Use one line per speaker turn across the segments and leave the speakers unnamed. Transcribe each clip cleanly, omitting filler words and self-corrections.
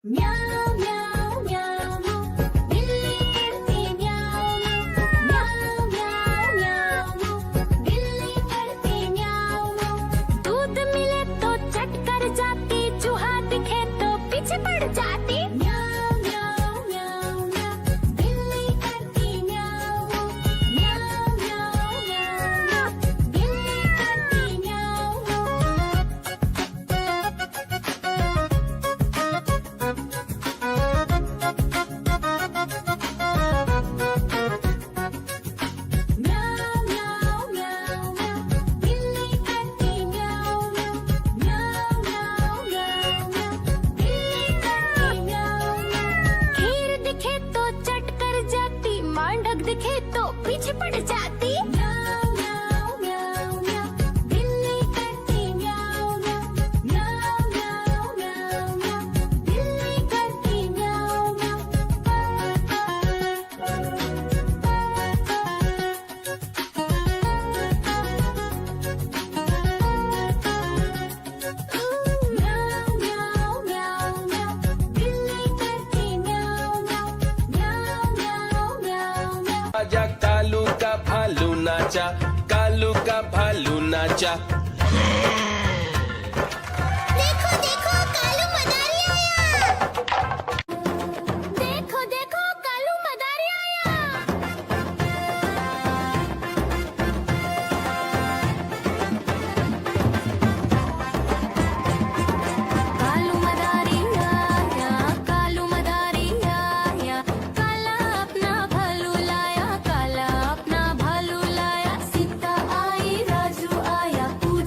म्याऊ म्याऊ म्याऊ बिल्ली करती म्याऊ म्याऊ म्याऊ म्याऊ बिल्ली करती म्याऊ। दूध मिले तो चट कर जाती, चूहा दिखे तो पीछे पड़ जाती। म्याऊ म्याऊ म्याऊ म्याऊ बिल्ली करती म्याऊ म्याऊ म्याऊ म्याऊ बिल्ली करती म्याऊ। म्याऊ म्याऊ म्याऊ म्याऊ बिल्ली करती म्याऊ म्याऊ म्याऊ म्याऊ म्याऊ बिल्ली करती म्याऊ। खीर दिखे तो चट कर जाती, मांडक दिखे तो पीछे पड़ जाती। म्याऊ म्याऊ म्याऊ म्याऊ बिल्ली करती म्याऊ म्याऊ म्याऊ म्याऊ म्याऊ बिल्ली करती म्याऊ म्याऊ म्याऊ म्याऊ म्याऊ बिल्ली करती म्याऊ म्याऊ म्याऊ म्याऊ म्याऊ।
आजा कालू का भालू नाचा, कालू का भालू नाचा।
देखो देखो कालू मदारी आया। देखो देखो कालू मदारी आया। कालू मदारी आया, कालू मदारी आया, काला अपना भालू लाया, काला अपना भालू लाया। सीता आई राजू आया, पूरी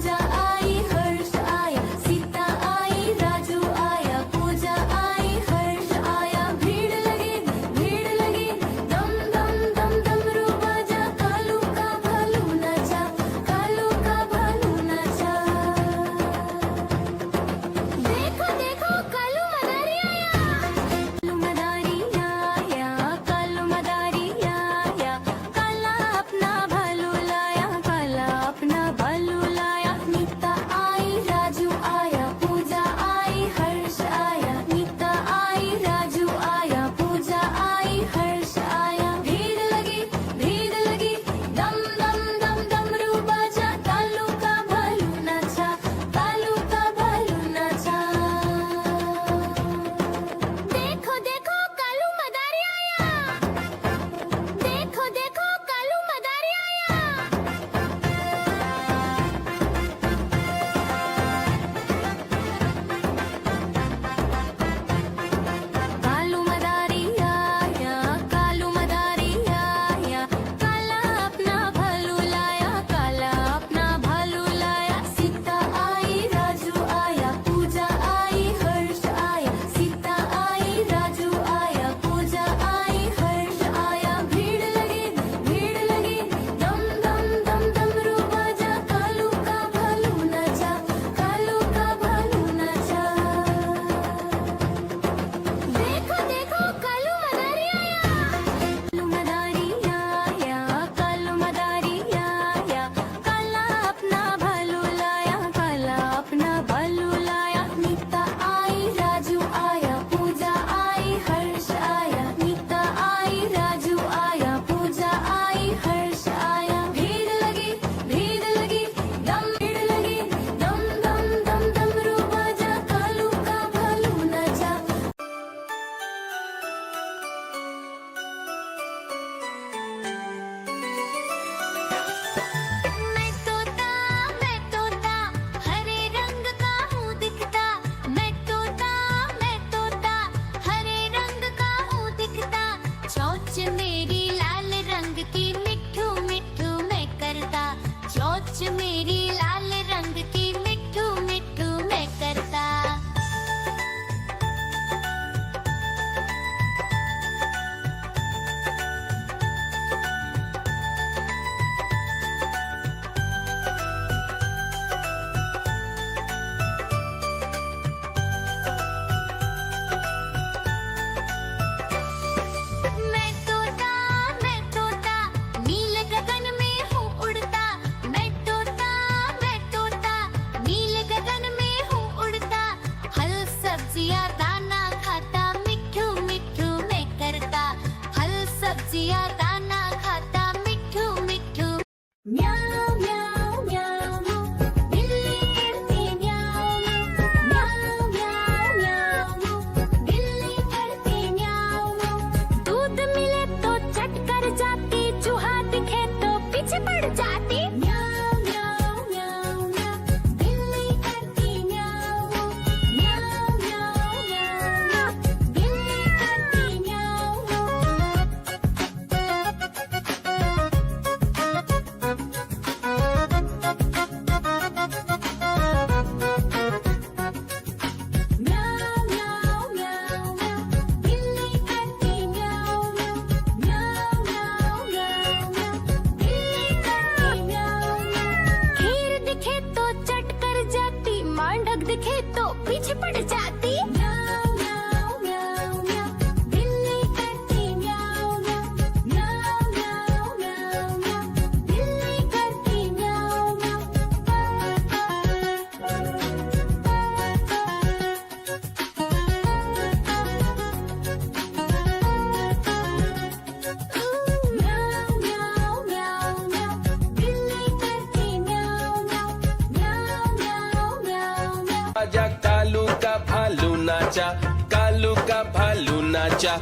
नाचा कालू का भालू नाचा